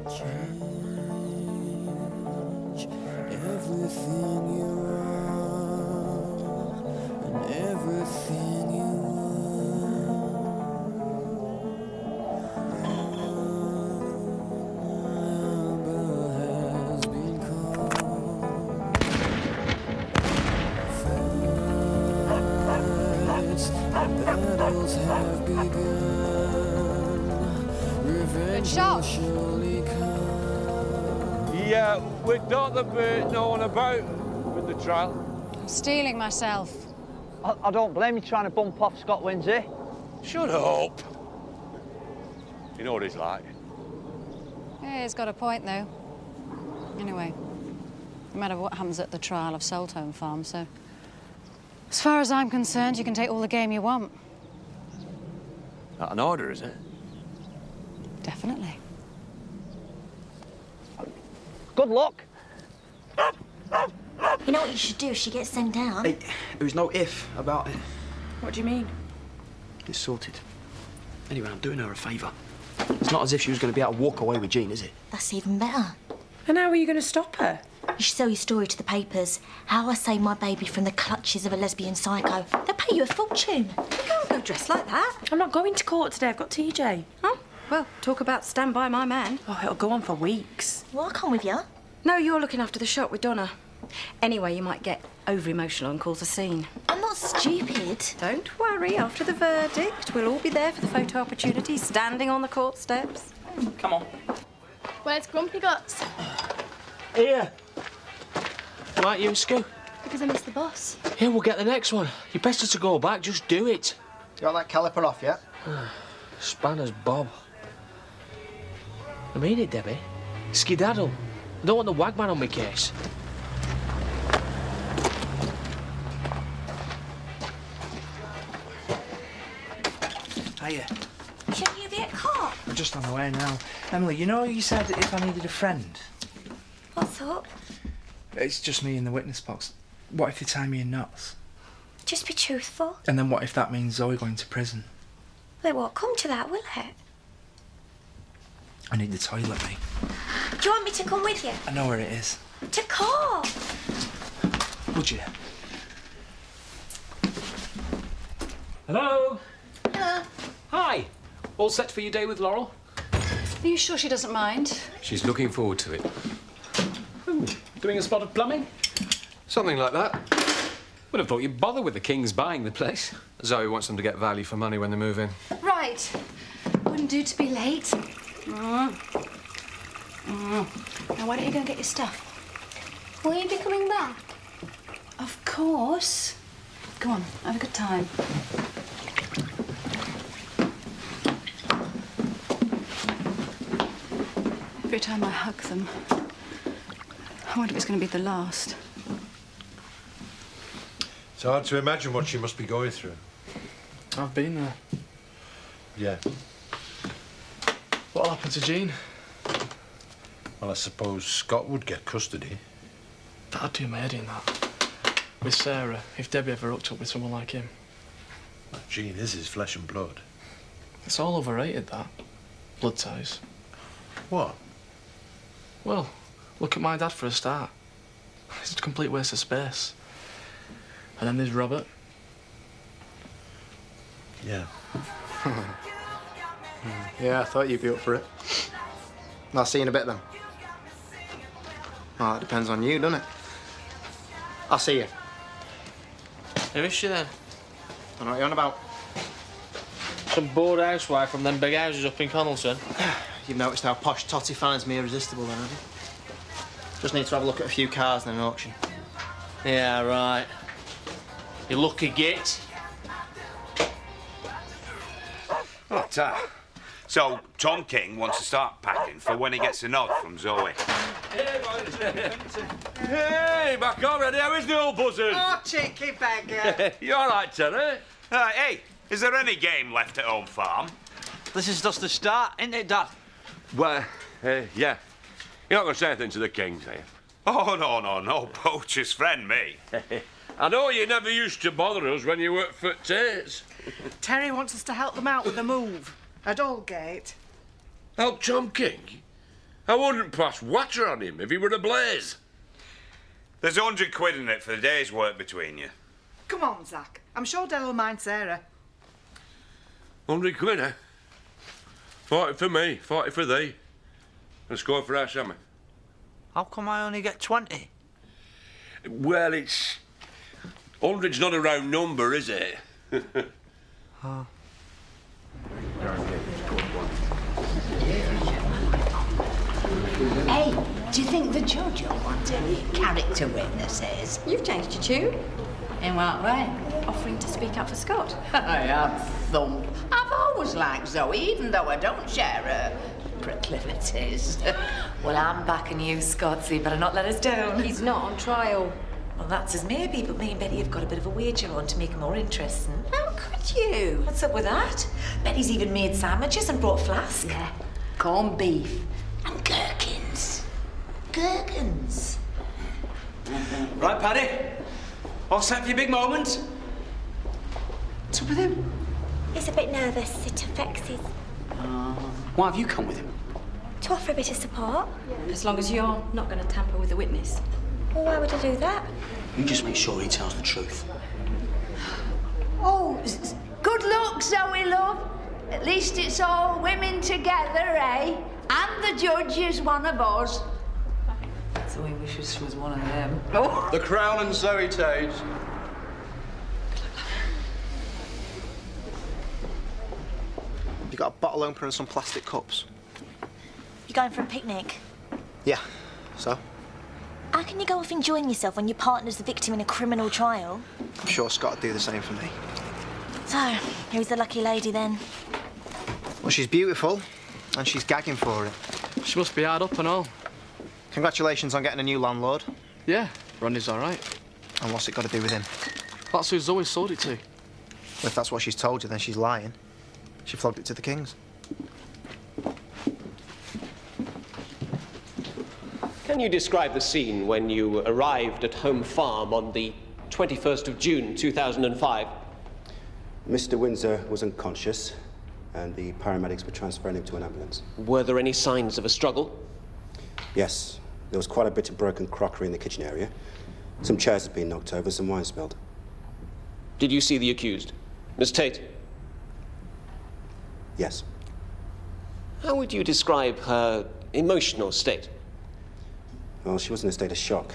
change everything you are and everything you has been called. Fights and battles have begun. Revenge will surely come. Yeah, we don't the bit known about with the trial. I'm steeling myself. I don't blame you trying to bump off Scott Lindsay. Shut up. You know what he's like. Yeah, he's got a point, though. Anyway, no matter what happens at the trial, I've sold Home Farm, so... As far as I'm concerned, you can take all the game you want. That an order, is it? Definitely. Good luck. You know what you should do if she gets sent down? Hey, there was no if about it. What do you mean? It's sorted. Anyway, I'm doing her a favour. It's not as if she was going to be able to walk away with Jean, is it? That's even better. And how are you going to stop her? You should sell your story to the papers. How I saved my baby from the clutches of a lesbian psycho. They'll pay you a fortune. You can't go dressed like that. I'm not going to court today. I've got TJ. Oh, well, talk about stand by my man. Oh, it'll go on for weeks. Well, I'll come with you. No, you're looking after the shop with Donna. Anyway, you might get over-emotional and cause a scene. I'm not stupid. Don't worry. After the verdict, we'll all be there for the photo opportunity, standing on the court steps. Come on. Where's Grumpy Guts? Here. Why aren't you, Scoo? Because I missed the bus. Yeah, we'll get the next one. You're best to go back, just do it. You got that caliper off yet? Spanners, Bob. I mean it, Debbie. Skedaddle. I don't want the wagman on my case. Hiya. Shouldn't you be at court? I'm just on the way now. Emily, you know you said if I needed a friend? What's up? It's just me in the witness box. What if you tie me in knots? Just be truthful. And then what if that means Zoe going to prison? Well, it won't come to that, will it? I need the toilet, mate. Do you want me to come with you? I know where it is. To court? Would you? Hello? Hello. Hi. All set for your day with Laurel? Are you sure she doesn't mind? She's looking forward to it. Doing a spot of plumbing? Something like that. Would have thought you'd bother with the Kings buying the place. Zoe wants them to get value for money when they move in. Right. Wouldn't do to be late. Now, why don't you go and get your stuff? Will you be coming back? Of course. Go on, have a good time. Every time I hug them, I wonder if it's going to be the last. It's hard to imagine what she must be going through. I've been there. Yeah. What'll happen to Jean? Well, I suppose Scott would get custody. That'd do my head in, that. With Sarah, if Debbie ever hooked up with someone like him. Jean is his flesh and blood. It's all overrated, that. Blood ties. What? Well, look at my dad for a start. It's a complete waste of space. And then there's Robert. Yeah. Yeah, I thought you'd be up for it. I'll see you in a bit then. Well, it depends on you, doesn't it? I'll see you. Who is she then? I know what you're on about. Some bored housewife from them big houses up in Connelson. You've noticed how posh Totty finds me irresistible then, have you? Just need to have a look at a few cars in an auction. Yeah, right. You lucky git. Oh, Ta. So, Tom King wants to start packing for when he gets a nod from Zoe. Hey, back already. How is the old buzzard? Oh, cheeky beggar. You all right, Terry? Hey, is there any game left at Home Farm? This is just the start, isn't it, Dad? Well, yeah. You're not going to say anything to the Kings, are you? Oh, no. Poacher's friend, me. I know you never used to bother us when you worked for Tate's. Terry wants us to help them out with the move at Aldgate. Help Tom King? I wouldn't pass water on him if he were ablaze. There's £100 in it for the day's work between you. Come on, Zach. I'm sure Dell will mind Sarah. £100, eh? 40 for me, 40 for thee. Let's go for our Sammy. How come I only get 20? Well, it's... 100's not a round number, is it? Oh. Hey, do you think the judge will want any character witnesses? You've changed your tune. In what way? Offering to speak up for Scott. I have thump. I've always liked Zoe, even though I don't share her proclivities. Well, I'm backing you, Scott, so you better not let us down. He's not on trial. Well, that's his maybe, but me and Betty have got a bit of a wager on to make it more interesting. How could you? What's up with that? Betty's even made sandwiches and brought flask. Yeah, corned beef and gherkins. Gherkins. Right, Paddy. All set for your big moment? What's up with him? He's a bit nervous. It affects his... Why have you come with him? To offer a bit of support. As long as you're not going to tamper with the witness. Well, why would I do that? You just make sure he tells the truth. Oh, good luck, Zoe, love. At least it's all women together, eh? And the judge is one of us. Zoe wishes she was one of them. Oh. The Crown and Zoe Tage. You got a bottle opener and some plastic cups? You're going for a picnic? Yeah, so? How can you go off enjoying yourself when your partner's the victim in a criminal trial? I'm sure Scott would do the same for me. So, who's the lucky lady then? Well, she's beautiful, and she's gagging for it. She must be hard up and all. Congratulations on getting a new landlord. Yeah, Ronnie's all right. And what's it got to do with him? That's who Zoe sold it to. Well, if that's what she's told you, then she's lying. She flogged it to the Kings. Can you describe the scene when you arrived at Home Farm on the 21st of June, 2005? Mr. Windsor was unconscious, and the paramedics were transferring him to an ambulance. Were there any signs of a struggle? Yes, there was quite a bit of broken crockery in the kitchen area. Some chairs had been knocked over, some wine spilled. Did you see the accused, Miss Tate? Yes. How would you describe her emotional state? Well, she was in a state of shock.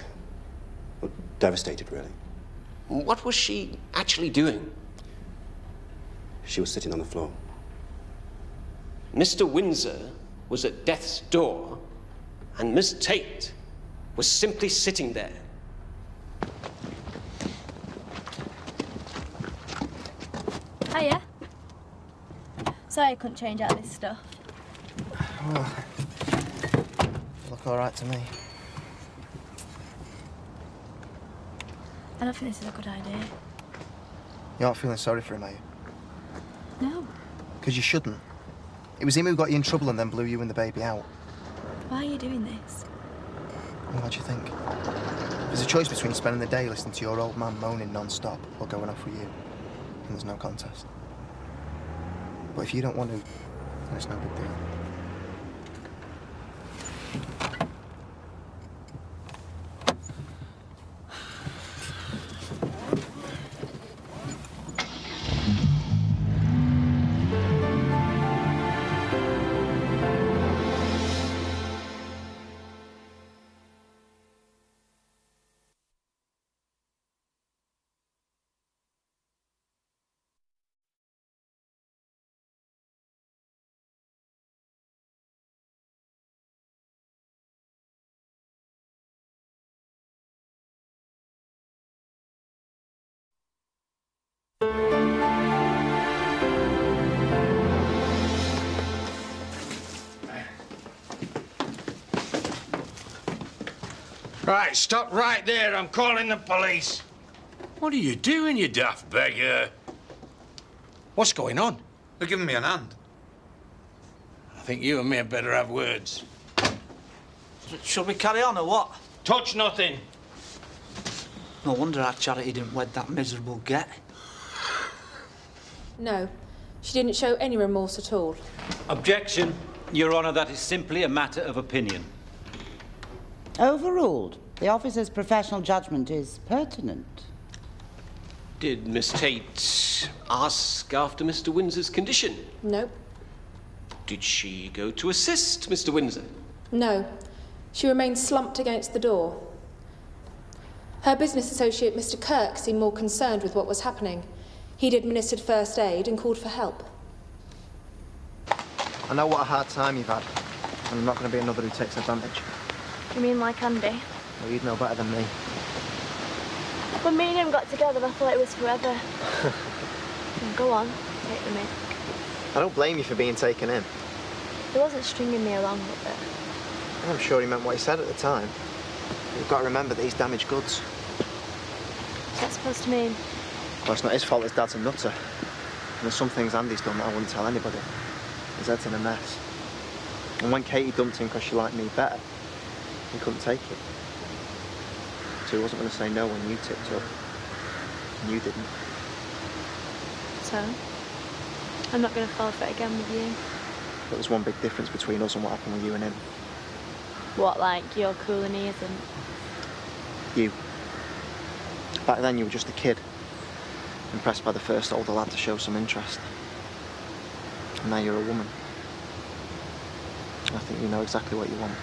Well, devastated, really. What was she actually doing? She was sitting on the floor. Mr. Windsor was at death's door, and Miss Tate was simply sitting there. Hiya. Sorry I couldn't change out this stuff. Well, look all right to me. I don't think this is a good idea. You aren't feeling sorry for him, are you? No. Because you shouldn't. It was him who got you in trouble and then blew you and the baby out. Why are you doing this? Well, what do you think? There's a choice between spending the day listening to your old man moaning non-stop or going off with you. And there's no contest. But if you don't want to, then it's no big deal. Right, stop right there. I'm calling the police. What are you doing, you daft beggar? What's going on? They're giving me an hand. I think you and me had better have words. Shall we carry on or what? Touch nothing. No wonder our Charity didn't wed that miserable get. No, she didn't show any remorse at all. Objection. Your Honour, that is simply a matter of opinion. Overruled. The officer's professional judgment is pertinent. Did Miss Tate ask after Mr. Windsor's condition? No. Did she go to assist Mr. Windsor? No. She remained slumped against the door. Her business associate, Mr. Kirk, seemed more concerned with what was happening. He'd administered first aid and called for help. I know what a hard time you've had, and I'm not going to be another who takes advantage. You mean like Andy? Well, you'd know better than me. When me and him got together, I thought it was forever. Go on, take the mic. I don't blame you for being taken in. He wasn't stringing me along with it. I'm sure he meant what he said at the time. You've got to remember that he's damaged goods. What's that supposed to mean? Well, it's not his fault his dad's a nutter. And there's some things Andy's done that I wouldn't tell anybody. His head's in a mess. And when Katie dumped him because she liked me better, he couldn't take it. So he wasn't going to say no when you tipped up. And you didn't. So? I'm not going to fall for it again with you. But there's one big difference between us and what happened with you and him. What, like you're cool and he isn't? You. Back then you were just a kid, impressed by the first older lad to show some interest. And now you're a woman. I think you know exactly what you want.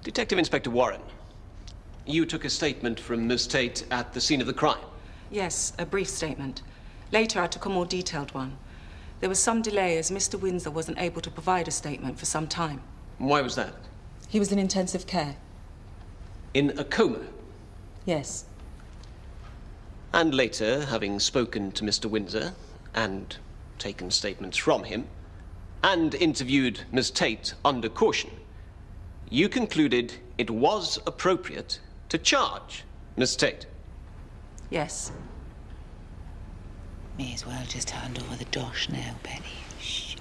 Detective Inspector Warren, you took a statement from Miss Tate at the scene of the crime. Yes, a brief statement. Later, I took a more detailed one. There was some delay as Mr. Windsor wasn't able to provide a statement for some time. Why was that? He was in intensive care. In a coma? Yes. And later, having spoken to Mr. Windsor and taken statements from him and interviewed Miss Tate under caution, you concluded it was appropriate to charge Miss Tate. Yes. May as well just hand over the dosh now, Penny. Shh.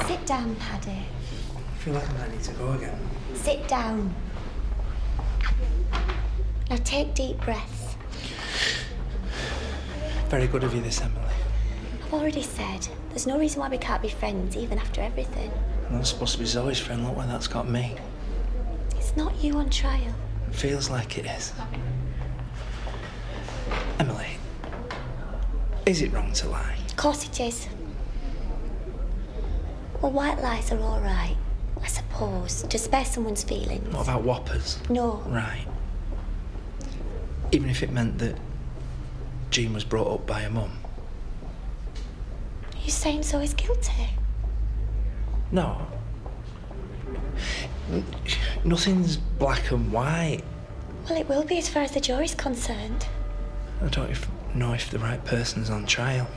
Sit down, Paddy. I feel like I might need to go again. Sit down. Now take deep breaths. Very good of you, this, Emily. I've already said, there's no reason why we can't be friends, even after everything. I'm not supposed to be Zoe's friend. Look where that's got me. It's not you on trial. It feels like it is. Emily, is it wrong to lie? Of course it is. Well, white lies are all right, I suppose, to spare someone's feelings. What about whoppers? No. Right. Even if it meant that Jean was brought up by her mum? Are you saying Zoe's guilty? No. Nothing's black and white. Well, it will be as far as the jury's concerned. I don't know if the right person's on trial.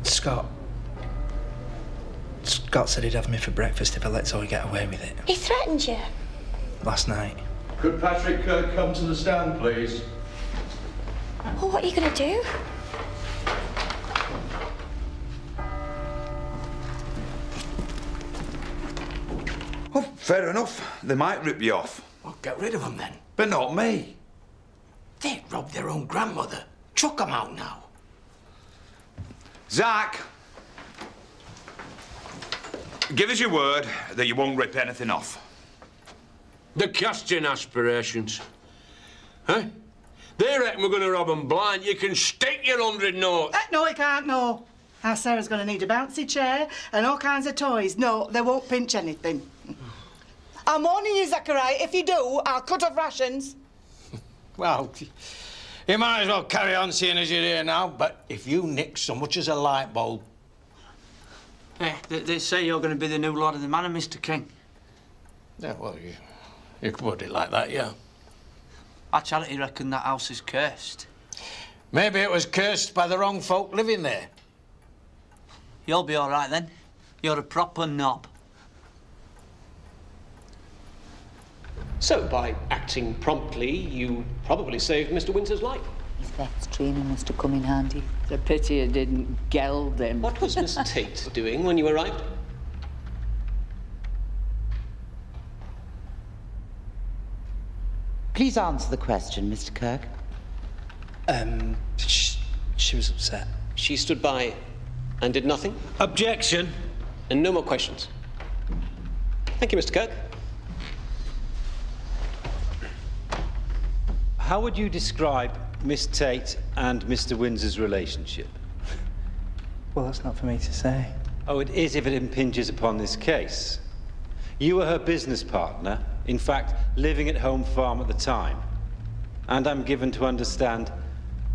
Scott said he'd have me for breakfast if I let Zoe get away with it. He threatened you? Last night. Could Patrick Kirk come to the stand, please? Well, what are you going to do? Oh, fair enough. They might rip you off. Well, get rid of them then. But not me. They robbed their own grandmother. Chuck them out now. Zach! Give us your word that you won't rip anything off. The casting aspirations. Huh? They reckon we're going to rob them blind. You can stick your 100 notes. No, he can't, no. Our Sarah's going to need a bouncy chair and all kinds of toys. No, they won't pinch anything. I'm warning you, Zachariah, if you do, I'll cut off rations. Well, you might as well carry on seeing as you're here now, but if you nick so much as a light bulb... Hey, they say you're going to be the new Lord of the Manor, Mr. King. Yeah, well, you could put it like that, yeah. I charity reckon that house is cursed. Maybe it was cursed by the wrong folk living there. You'll be all right, then. You're a proper knob. So, by acting promptly, you probably saved Mr. Windsor's life. His vet's training must have come in handy. It's a pity it didn't geld him. What was Miss Tate doing when you arrived? Please answer the question, Mr. Kirk. She was upset. She stood by and did nothing? Objection. And no more questions. Thank you, Mr. Kirk. How would you describe Miss Tate and Mr. Windsor's relationship? Well, that's not for me to say. Oh, it is if it impinges upon this case. You were her business partner, in fact, living at Home Farm at the time. And I'm given to understand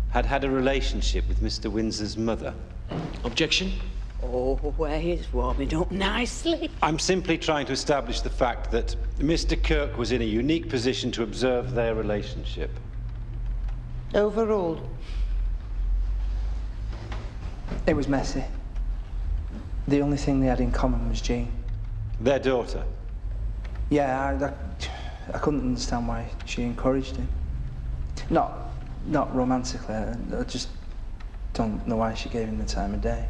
had a relationship with Mr. Windsor's mother. Objection? Oh, he's warming up nicely. I'm simply trying to establish the fact that Mr. Kirk was in a unique position to observe their relationship. Overruled. It was messy. The only thing they had in common was Jean. Their daughter? Yeah, I couldn't understand why she encouraged him. Not romantically, I just don't know why she gave him the time of day.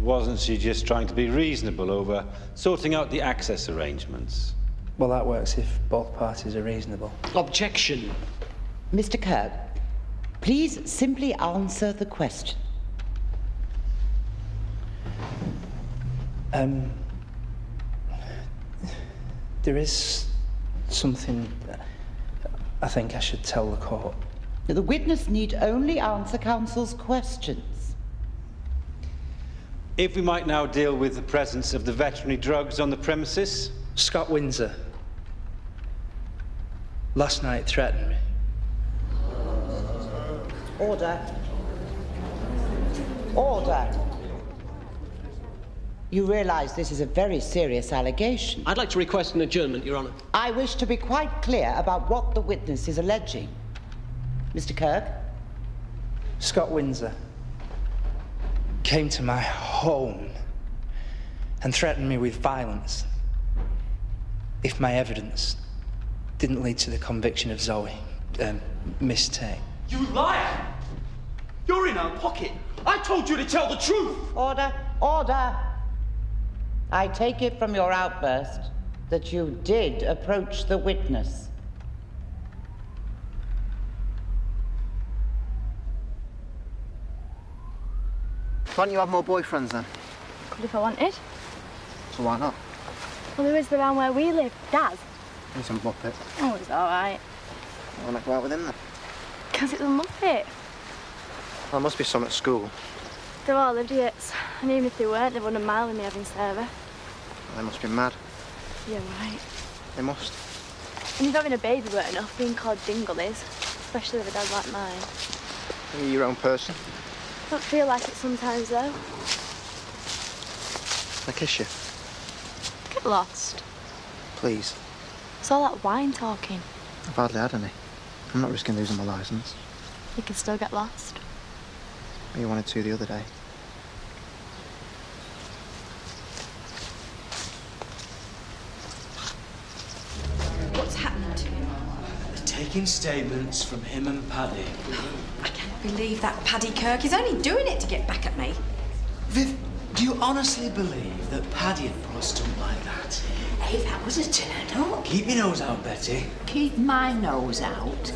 Wasn't she just trying to be reasonable over sorting out the access arrangements? Well, that works if both parties are reasonable. Objection. Mr. Kirk, please simply answer the question. There is something I think I should tell the court. The witness need only answer counsel's questions. If we might now deal with the presence of the veterinary drugs on the premises. Scott Windsor last night threatened me. Order. Order. You realise this is a very serious allegation. I'd like to request an adjournment, Your Honour. I wish to be quite clear about what the witness is alleging. Mr. Kirk? Scott Windsor came to my home and threatened me with violence if my evidence didn't lead to the conviction of Zoe, Miss Tate. You liar! You're in our pocket. I told you to tell the truth. Order. Order. I take it from your outburst that you did approach the witness. Why don't you have more boyfriends then? Could if I wanted. So why not? Well, there is the round where we live. Daz. He's a muppet. Oh, it's all right. Why not go out with him then? Because it's a muppet. Well, there must be some at school. They're all idiots. And even if they weren't, they wouldn't mind with me having Sarah. Well, they must be mad. You're right. They must. And if having a baby weren't enough, being called Dingle is. Especially with a dad like mine. Are you your own person? I don't feel like it sometimes, though. Can I kiss you? Get lost. Please. It's all that wine talking. I've hardly had any. I'm not risking losing my licence. You can still get lost. You wanted to the other day. What's happening to him? They're taking statements from him and Paddy. I can't believe that Paddy Kirk is only doing it to get back at me. Viv, do you honestly believe that Paddy would pull a stunt like that? Hey, that was a turn up. Keep your nose out, Betty. Keep my nose out.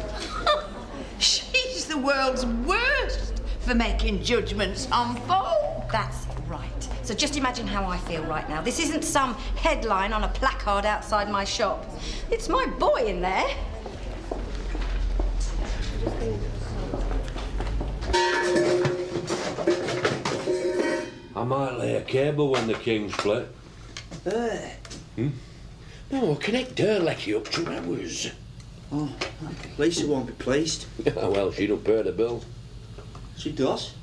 She's the world's worst for making judgments on folk. That's right. So just imagine how I feel right now. This isn't some headline on a placard outside my shop. It's my boy in there. I might lay a cable when the king's split. No, connect her lecky up to ours. Oh, Lisa won't be pleased. Well, she don't pay the bill. She does?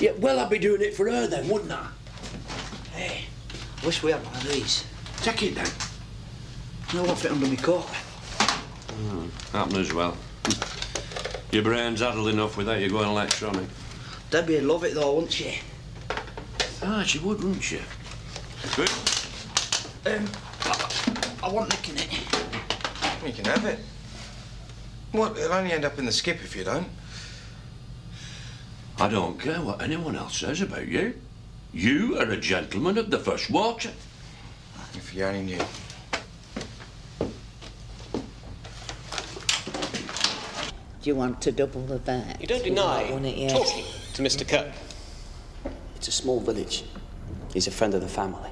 Yeah, well, I'd be doing it for her then, wouldn't I? Hey, I wish we had one of these. Take it then. No one fit under my coat. Happen as well. Your brain's addled enough without you going electronic. Debbie'd love it though, wouldn't she? Ah, she would, wouldn't she? Good. I want nicking it. You can have it. What? It'll only end up in the skip if you don't. I don't care what anyone else says about you. You are a gentleman of the first water. If you only knew. Do you want to double the bet? You don't deny Want it yet? talking to Mr. Kirk. It's a small village. He's a friend of the family.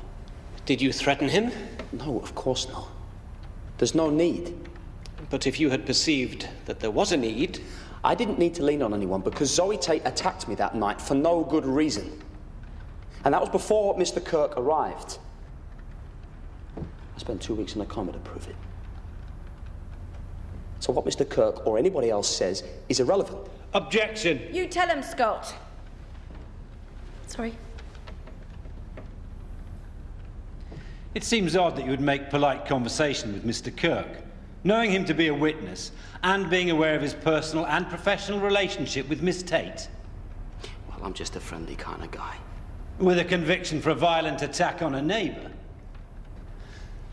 Did you threaten him? No, of course not. There's no need. But if you had perceived that there was a need... I didn't need to lean on anyone because Zoe Tate attacked me that night for no good reason. And that was before Mr. Kirk arrived. I spent 2 weeks in a coma to prove it. So what Mr. Kirk or anybody else says is irrelevant. Objection. You tell him, Scott. Sorry. It seems odd that you would make polite conversation with Mr. Kirk, knowing him to be a witness and being aware of his personal and professional relationship with Miss Tate. Well, I'm just a friendly kind of guy. With a conviction for a violent attack on a neighbour.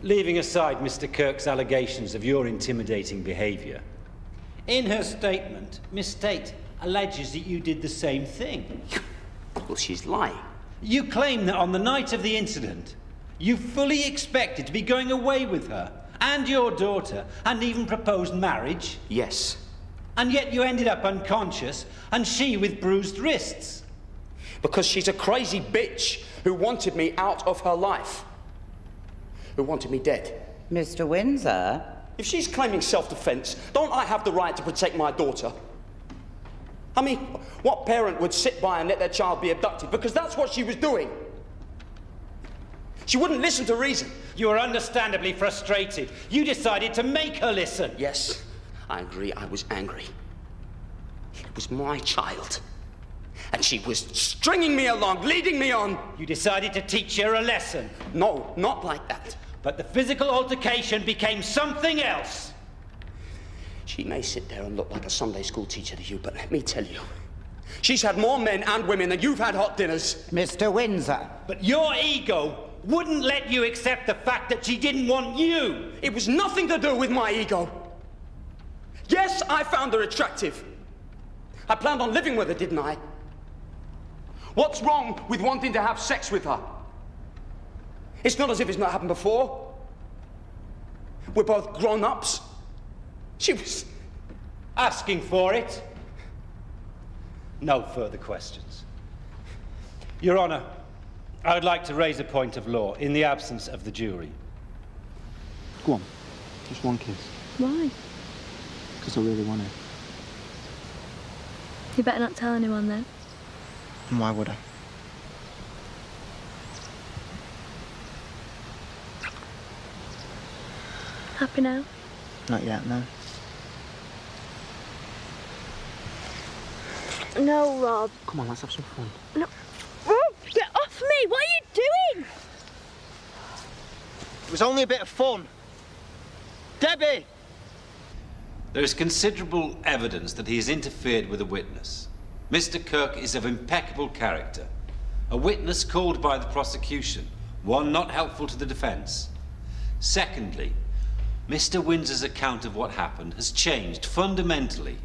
Leaving aside Mr. Kirk's allegations of your intimidating behaviour, in her statement, Miss Tate alleges that you did the same thing. Well, she's lying. You claim that on the night of the incident, you fully expected to be going away with her and your daughter, and even proposed marriage. Yes. And yet you ended up unconscious, and she with bruised wrists. Because she's a crazy bitch who wanted me out of her life. Who wanted me dead. Mr. Windsor? If she's claiming self-defense, don't I have the right to protect my daughter? I mean, what parent would sit by and let their child be abducted? Because that's what she was doing. She wouldn't listen to reason. You were understandably frustrated. You decided to make her listen. Yes, I agree. I was angry. It was my child. And she was stringing me along, leading me on. You decided to teach her a lesson. No, not like that. But the physical altercation became something else. She may sit there and look like a Sunday school teacher to you, but let me tell you, she's had more men and women than you've had hot dinners. Mr. Windsor. But your ego wouldn't let you accept the fact that she didn't want you. It was nothing to do with my ego. Yes, I found her attractive. I planned on living with her, didn't I? What's wrong with wanting to have sex with her? It's not as if it's not happened before. We're both grown-ups. She was asking for it. No further questions. Your Honour, I would like to raise a point of law in the absence of the jury. Go on. Just one kiss. Why? Because I really want it. You better not tell anyone then. And why would I? Happy now? Not yet, no. No, Rob. Come on, let's have some fun. No. Rob, get off me! What are you doing? It was only a bit of fun. Debbie! There is considerable evidence that he has interfered with a witness. Mr. Kirk is of impeccable character. A witness called by the prosecution, one not helpful to the defence. Secondly, Mr. Windsor's account of what happened has changed fundamentally.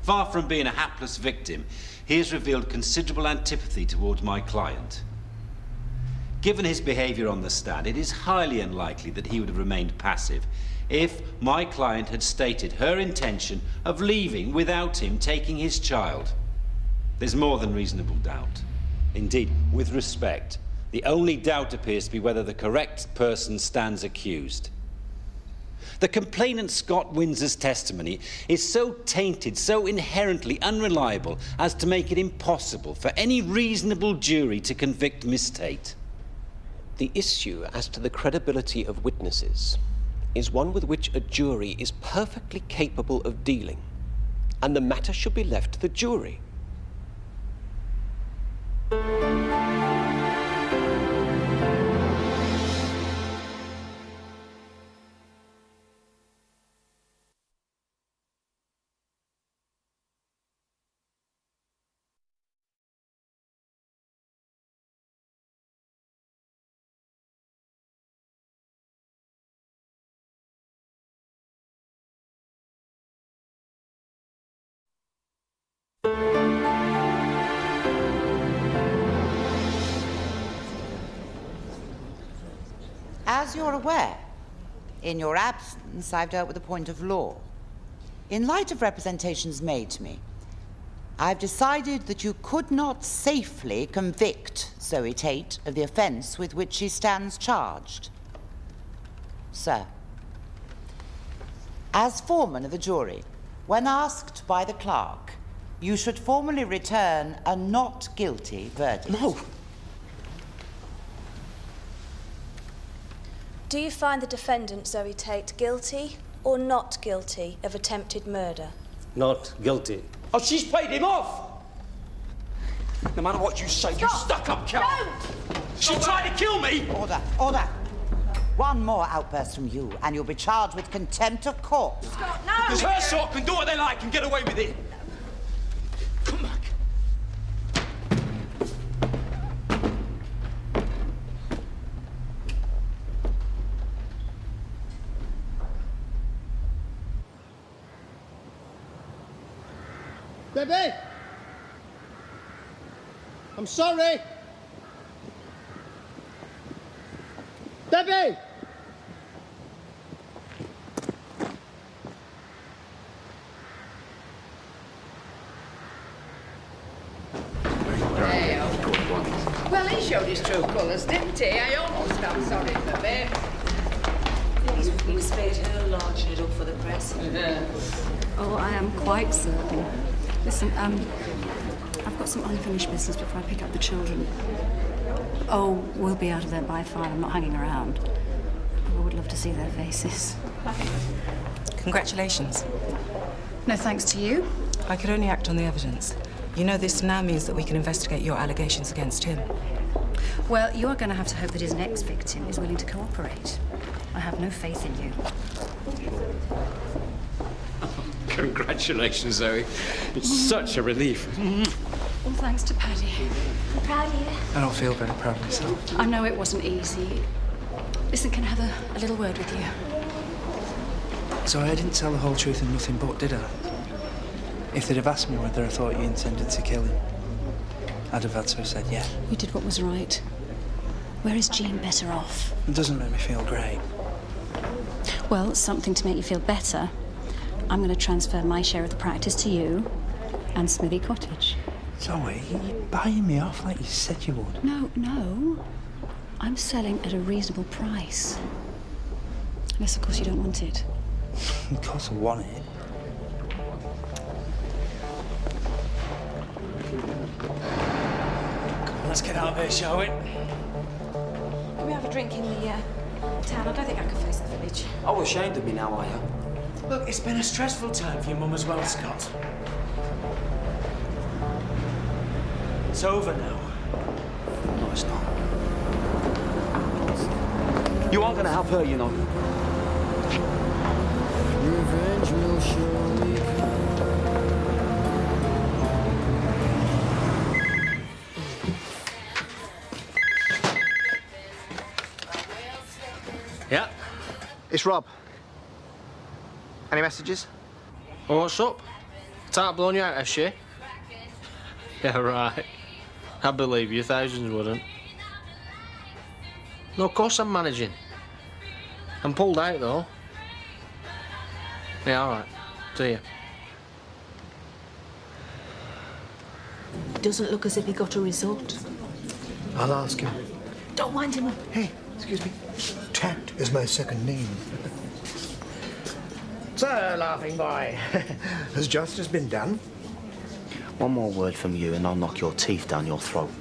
Far from being a hapless victim, he has revealed considerable antipathy towards my client. Given his behaviour on the stand, it is highly unlikely that he would have remained passive if my client had stated her intention of leaving without him taking his child. There's more than reasonable doubt. Indeed, with respect, the only doubt appears to be whether the correct person stands accused. The complainant Scott Windsor's testimony is so tainted, so inherently unreliable as to make it impossible for any reasonable jury to convict Miss Tate. The issue as to the credibility of witnesses is one with which a jury is perfectly capable of dealing, and the matter should be left to the jury. As you're aware, in your absence, I've dealt with a point of law. in light of representations made to me, I've decided that you could not safely convict Zoe Tate of the offence with which she stands charged. Sir, as foreman of the jury, when asked by the clerk, you should formally return a not guilty verdict. No. Do you find the defendant, Zoe Tate, guilty or not guilty of attempted murder? Not guilty. Oh, she's paid him off! No matter what you say, you stuck-up cow! She tried to kill me! Order, order. One more outburst from you, and you'll be charged with contempt of court. Scott, no! Because her sort can do what they like and get away with it. Come back. Debbie! I'm sorry! Debbie! Well, he showed his true colours, didn't he? I almost felt sorry for me. He was spared her launching it up for the press. Oh, I am quite certain. Listen, I've got some unfinished business before I pick up the children. Oh, we'll be out of there by 5. I'm not hanging around. I would love to see their faces. Congratulations. No thanks to you. I could only act on the evidence. You know, this now means that we can investigate your allegations against him. Well, you are going to have to hope that his next victim is willing to cooperate. I have no faith in you. Congratulations, Zoe. It's such a relief. All thanks to Paddy. I'm proud of you. I don't feel very proud of myself. I know it wasn't easy. Listen, can I have a little word with you? So I didn't tell the whole truth and nothing but, did I? If they'd have asked me whether I thought you intended to kill him, I'd have had to have said yeah. You did what was right. Where is Jean better off? It doesn't make me feel great. Well, something to make you feel better. I'm going to transfer my share of the practice to you and Smithy Cottage. Zoe, you're buying me off like you said you would. No. I'm selling at a reasonable price. Unless, of course, you don't want it. Of course I want it. Come on, let's get out of here, shall we? Can we have a drink in the town? I don't think I can face the village. Oh, ashamed of me now, are you? Look, it's been a stressful time for your mum as well, Scott. It's over now. No, it's not. You aren't going to help her, you know. Revenge will surely Yeah? It's Rob. Any messages? Oh, what's up? Can't blown you out, has she? Yeah, right. I believe you, thousands wouldn't. No, of course I'm managing. I'm pulled out, though. Yeah, all right. See you. Doesn't look as if he got a result. I'll ask him. Don't wind him up. Hey, excuse me. Tact is my second name. So, laughing boy, has justice been done? One more word from you and I'll knock your teeth down your throat.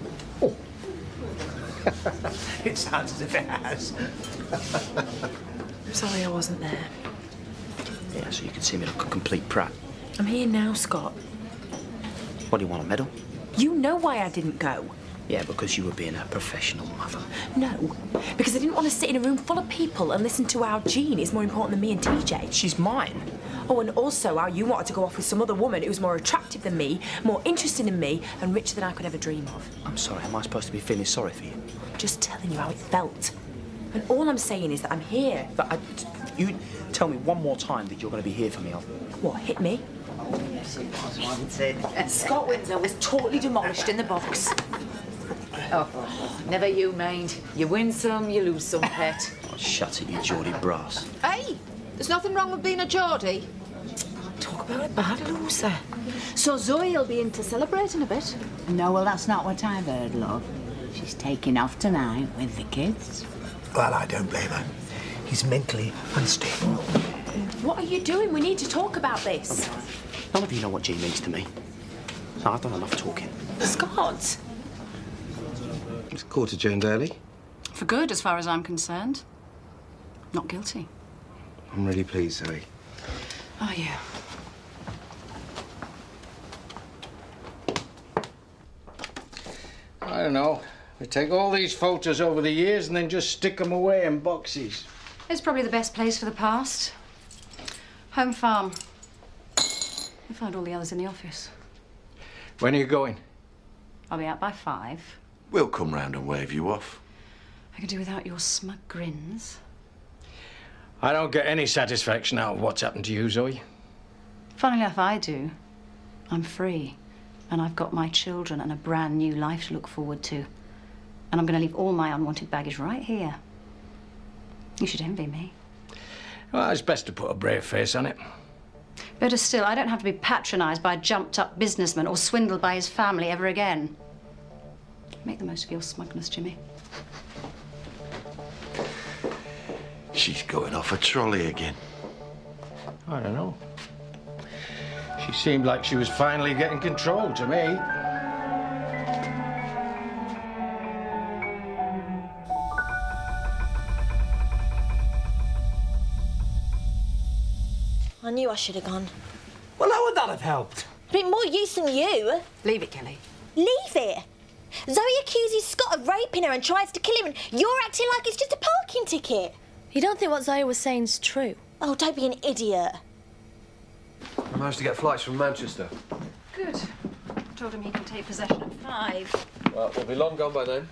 Oh. It sounds as if it has. I'm sorry I wasn't there. Yeah, so you can see me like a complete prat. I'm here now, Scott. What do you want, a medal? You know why I didn't go. Yeah, because you were being a professional mother. No, because I didn't want to sit in a room full of people and listen to how Jean is more important than me and TJ. She's mine. Oh, and also how you wanted to go off with some other woman who was more attractive than me, more interested in me, and richer than I could ever dream of. I'm sorry, am I supposed to be feeling sorry for you? Just telling you how it felt. And all I'm saying is that I'm here. But you tell me one more time that you're going to be here for me. What, hit me? Scott Windsor was totally demolished in the box. Oh, never you mind. You win some, you lose some, pet. Oh, shut it, you Geordie brass. Hey, there's nothing wrong with being a Geordie. Talk about a bad loser. So Zoe'll be into celebrating a bit. No, well, that's not what I've heard, love. She's taking off tonight with the kids. Well, I don't blame her. He's mentally unstable. What are you doing? We need to talk about this. None of you know what G means to me. So I've done enough talking. Scott! It's quarter Jane early. For good, as far as I'm concerned. Not guilty. I'm really pleased, Zoe. Are you? I don't know. We take all these photos over the years and then just stick them away in boxes. It's probably the best place for the past. Home farm. You find all the others in the office. When are you going? I'll be out by 5. We'll come round and wave you off. I can do without your smug grins. I don't get any satisfaction out of what's happened to you, Zoe. Funnily enough, I do. I'm free. And I've got my children and a brand new life to look forward to. And I'm going to leave all my unwanted baggage right here. You should envy me. Well, it's best to put a brave face on it. Better still, I don't have to be patronised by a jumped-up businessman or swindled by his family ever again. Make the most of your smugness, Jimmy. She's going off a trolley again. I don't know. She seemed like she was finally getting control to me. I knew I should have gone. Well, how would that have helped? Been more use than you. Leave it, Kelly. Leave it? Zoe accuses Scott of raping her and tries to kill him, and you're acting like it's just a parking ticket. You don't think what Zoe was saying is true? Oh, don't be an idiot. I managed to get flights from Manchester. Good. Told him he can take possession at 5. Well, we'll be long gone by then.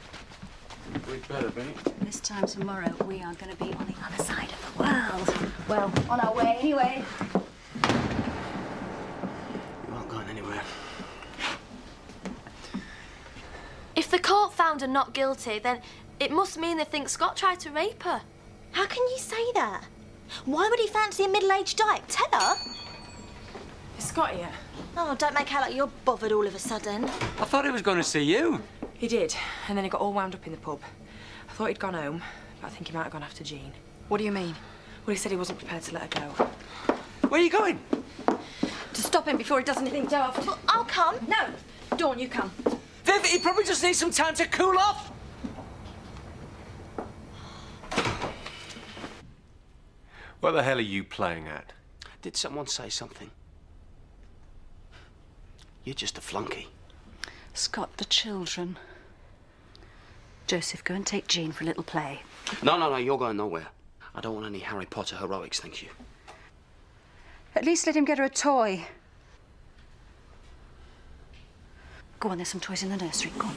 We'd better be. This time tomorrow, we are going to be on the other side of the world. Well, on our way anyway. You aren't going anywhere. If the court found her not guilty, then it must mean they think Scott tried to rape her. How can you say that? Why would he fancy a middle-aged dyke? Tell her. Is Scott here? Oh, don't make out like you're bothered all of a sudden. I thought he was going to see you. He did, and then he got all wound up in the pub. I thought he'd gone home, but I think he might have gone after Jean. What do you mean? Well, he said he wasn't prepared to let her go. Where are you going? To stop him before he does anything daft. Well, I'll come. No, Dawn, you come. Viv, he probably just needs some time to cool off. What the hell are you playing at? Did someone say something? You're just a flunky. Scott, the children. Joseph, go and take Jean for a little play. No, you're going nowhere. I don't want any Harry Potter heroics, thank you. At least let him get her a toy. Go on, there's some toys in the nursery. Go on.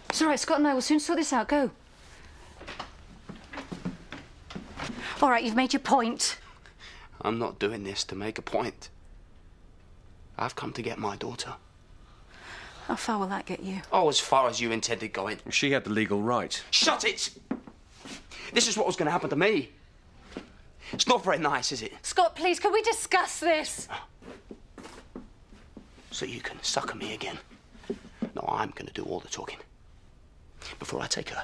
It's all right, Scott and I will soon sort this out. Go. All right, you've made your point. I'm not doing this to make a point. I've come to get my daughter. How far will that get you? Oh, as far as you intended going. She had the legal right. Shut it! This is what was going to happen to me. It's not very nice, is it? Scott, please, can we discuss this? So you can sucker me again. No, I'm going to do all the talking. Before I take her.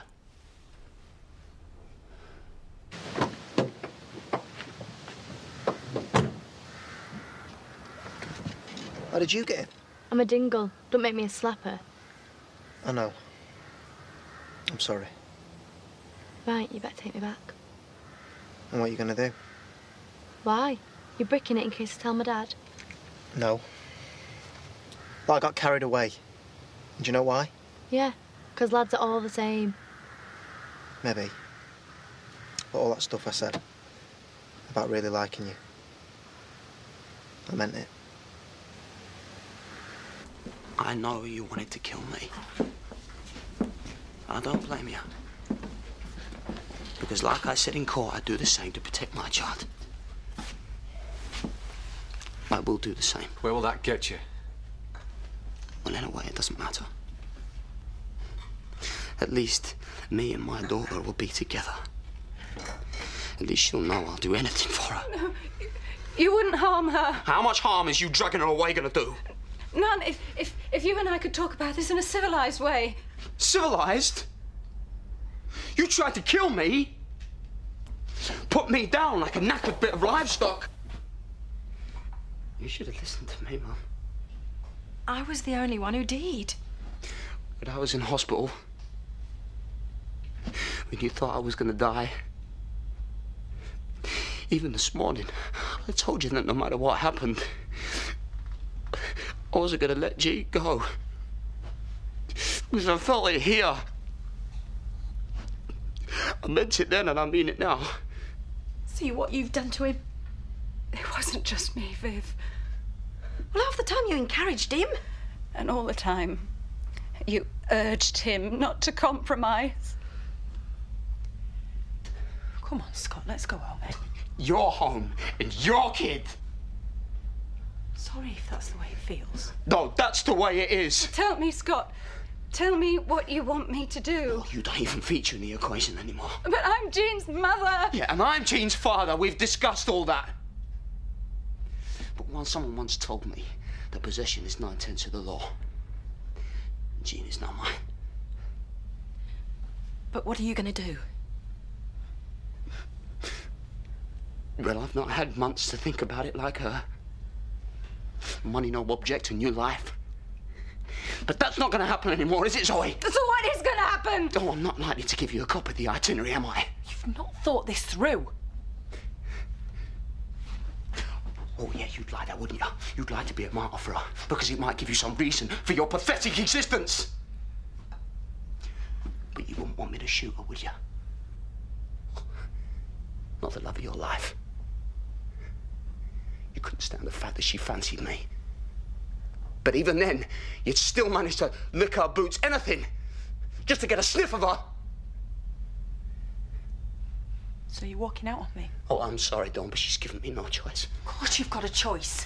How did you get in? I'm a dingle. Don't make me a slapper. I know. I'm sorry. Right, you better take me back. And what are you going to do? Why? You're bricking it in case I tell my dad? No. But I got carried away. And do you know why? Yeah, because lads are all the same. Maybe. But all that stuff I said about really liking you, I meant it. I know you wanted to kill me. I don't blame you. Because like I said in court, I'd do the same to protect my child. I will do the same. Where will that get you? Well, in a way, it doesn't matter. At least me and my daughter will be together. At least she'll know I'll do anything for her. No, you wouldn't harm her. How much harm is you dragging her away gonna do? None. If you and I could talk about this in a civilised way. Civilised? You tried to kill me? Put me down like a knackered bit of livestock? You should have listened to me, Mum. I was the only one who did. But I was in hospital. When you thought I was gonna die. Even this morning, I told you that no matter what happened, I wasn't gonna let G go. Because I felt it here. I meant it then and I mean it now. See what you've done to him? It wasn't just me, Viv. Well, half the time you encouraged him. And all the time, you urged him not to compromise. Come on, Scott, let's go home, then. Your home and your kid. Sorry if that's the way it feels. No, that's the way it is. Tell me, Scott. Tell me what you want me to do. You don't even feature in the equation anymore. But I'm Jean's mother. Yeah, and I'm Jean's father. We've discussed all that. But someone once told me that possession is 9/10 of the law. Jean is not mine. But what are you going to do? Well, I've not had months to think about it like her. Money no object to new life. But that's not going to happen anymore, is it, Zoe? So what is going to happen? Oh, I'm not likely to give you a copy of the itinerary, am I? You've not thought this through. Oh, yeah, you'd like that, wouldn't you? You'd like to be a martyr for her, because it might give you some reason for your pathetic existence. But you wouldn't want me to shoot her, would you? Not the love of your life. You couldn't stand the fact that she fancied me. But even then, you'd still manage to lick her boots, anything, just to get a sniff of her. So you're walking out on me? Oh, I'm sorry, Dawn, but she's given me no choice. Of course you've got a choice.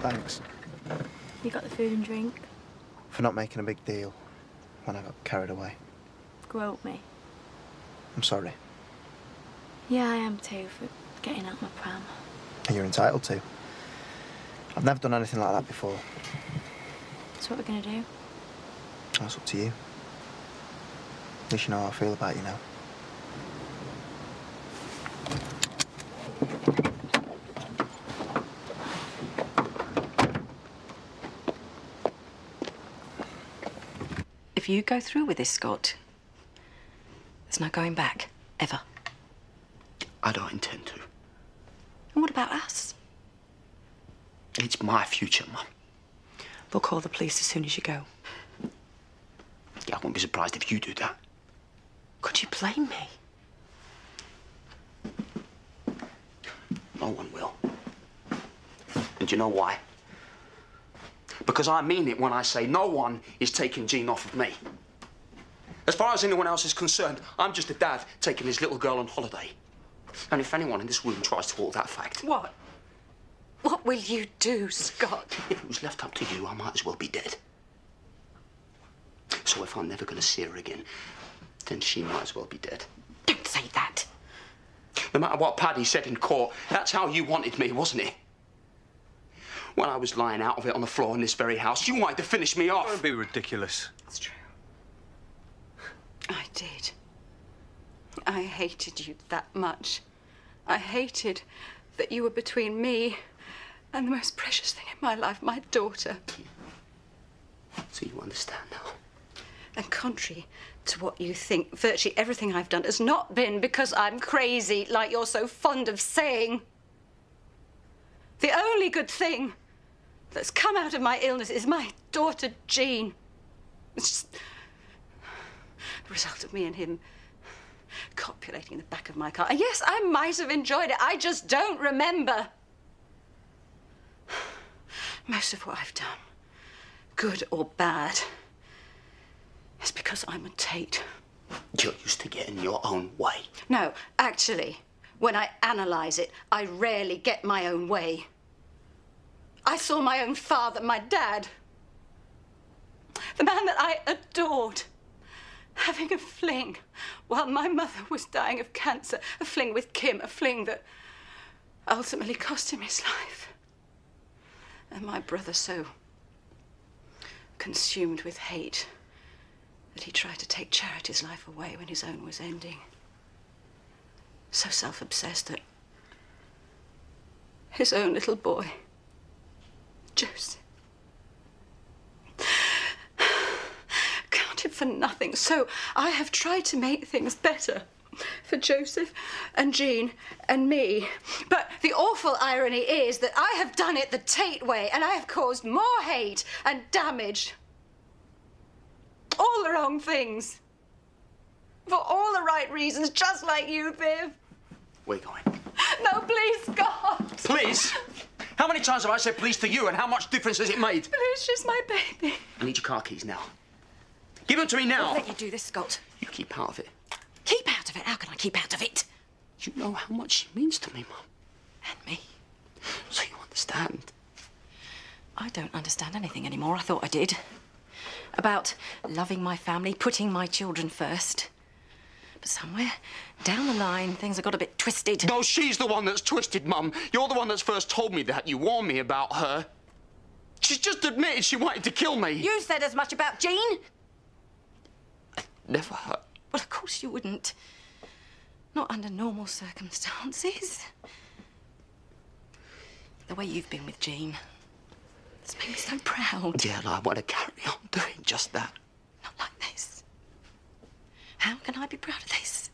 Thanks. You got the food and drink? For not making a big deal when I got carried away. Grope me. I'm sorry. Yeah, I am too, for getting out my pram. And you're entitled to. I've never done anything like that before. So what we're gonna do? That's up to you. At least you know how I feel about you now. If you go through with this, Scott, there's no going back, ever. I don't intend to. And what about us? It's my future, Mum. We'll call the police as soon as you go. Yeah, I wouldn't be surprised if you do that. Could you blame me? No one will. And do you know why? Because I mean it when I say no one is taking Jean off of me. As far as anyone else is concerned, I'm just a dad taking his little girl on holiday. And if anyone in this room tries to alter that fact... What? What will you do, Scott? If it was left up to you, I might as well be dead. So if I'm never going to see her again, then she might as well be dead. Don't say that. No matter what Paddy said in court, that's how you wanted me, wasn't it? When I was lying out of it on the floor in this very house, you wanted to finish me off. Don't be ridiculous. It's true. I did. I hated you that much. I hated that you were between me and the most precious thing in my life, my daughter. So you understand now? And contrary to what you think, virtually everything I've done has not been because I'm crazy, like you're so fond of saying. The only good thing that's come out of my illness is my daughter, Jean. It's just the result of me and him copulating in the back of my car. And yes, I might have enjoyed it. I just don't remember. Most of what I've done, good or bad, is because I'm a Tate. You're used to getting your own way. No, actually, when I analyse it, I rarely get my own way. I saw my own father, my dad, the man that I adored, having a fling while my mother was dying of cancer, a fling with Kim, a fling that ultimately cost him his life. And my brother so consumed with hate that he tried to take Charity's life away when his own was ending. So self-obsessed that his own little boy, Joseph, counted for nothing. So I have tried to make things better for Joseph and Jean and me. But the awful irony is that I have done it the Tate way, and I have caused more hate and damage. All the wrong things. For all the right reasons, just like you, Viv. We're going. No, please, God. Please? How many times have I said please to you, and how much difference has it made? Please, she's my baby. I need your car keys now. Give them to me now. I'll let you do this, Scott. You keep out of it. Keep out of it? How can I keep out of it? You know how much she means to me, Mum. And me. So you understand. I don't understand anything anymore. I thought I did. About loving my family, putting my children first. But somewhere down the line, things have got a bit twisted. No, she's the one that's twisted, Mum. You're the one that's first told me that. You warned me about her. She's just admitted she wanted to kill me. You said as much about Jean. Never her. Well, of course you wouldn't. Not under normal circumstances. The way you've been with Jean, it's made me so proud. Yeah, and I want to carry on doing just that. Not like this. How can I be proud of this?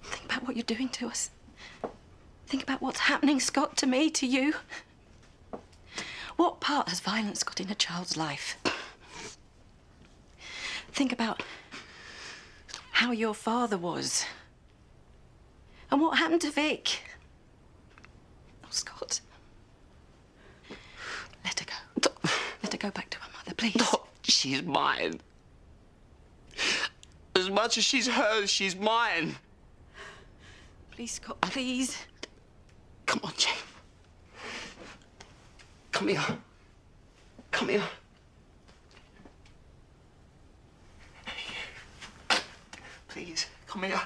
Think about what you're doing to us. Think about what's happening, Scott, to me, to you. What part has violence got in a child's life? Think about how your father was. And what happened to Vic. Oh, Scott. Let her go. Let her go back to her mother, please. No, she's mine. As much as she's hers, she's mine. Please, Scott, please. Come on, Jane. Come here. Come here. Please, come here.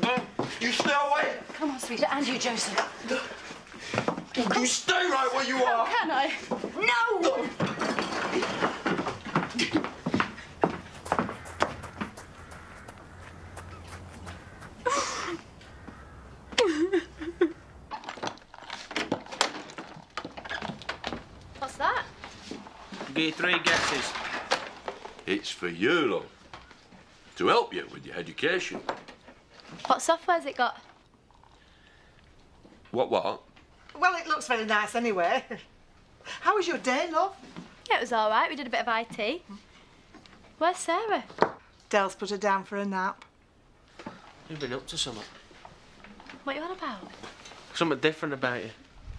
No, you stay away. Come on, sweetheart. And you, Joseph. You stay right where you are. How can I? No! What's that? Give you 3 guesses. It's for you, love. To help you with your education. What software's it got? What? Well, it looks very nice anyway. How was your day, love? Yeah, it was all right. We did a bit of IT. Where's Sarah? Del's put her down for a nap. You've been up to something. What are you on about? Something different about you.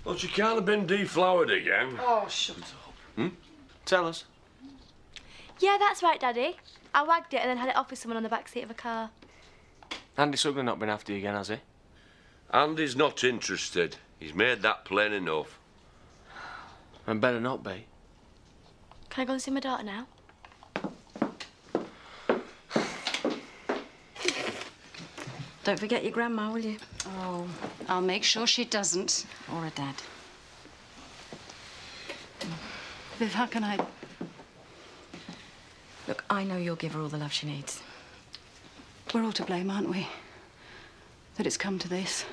Well, she can't have been deflowered again. Oh, shut up. Hmm? Tell us. Yeah, that's right, Daddy. I wagged it and then had it off with someone on the back seat of a car. Andy's certainly not been after you again, has he? Andy's not interested. He's made that plain enough. And better not be. Can I go and see my daughter now? Don't forget your grandma, will you? Oh, I'll make sure she doesn't. Or her dad. Viv, how can I... Look, I know you'll give her all the love she needs. We're all to blame, aren't we? That it's come to this.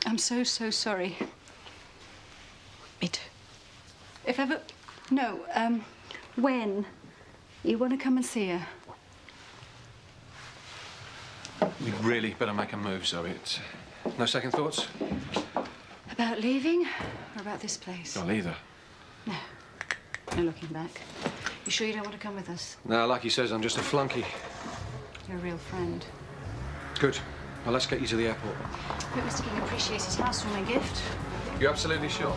I'm so, so sorry. Me too. If ever... No, when you want to come and see her? We'd really better make a move, Zoe. It's... No second thoughts? About leaving or about this place? Well, either. No. No looking back. You sure you don't want to come with us? No, like he says, I'm just a flunky. You're a real friend. Good. Well, let's get you to the airport. I hope Mr. King appreciates his housewarming gift. You absolutely sure?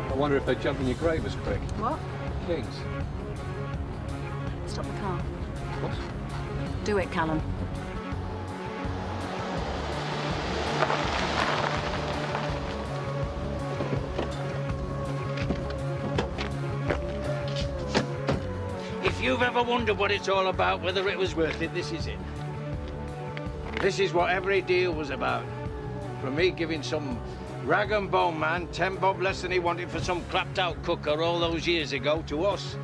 I wonder if they'd jump in your grave as quick. What? Kings. Stop the car. What? Do it, Callum. If you've ever wondered what it's all about, whether it was worth it, this is it. This is what every deal was about. From me giving some rag and bone man 10 bob less than he wanted for some clapped-out cooker all those years ago, to us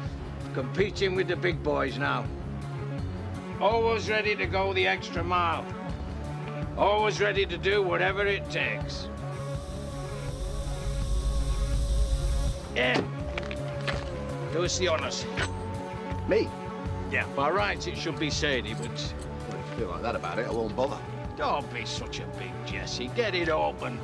competing with the big boys now. Always ready to go the extra mile. Always ready to do whatever it takes. Yeah. Do us the honours. Me? Yeah, by rights it should be Sadie, but... Well, if you feel like that about it, I won't bother. Don't be such a big Jesse. Get it opened.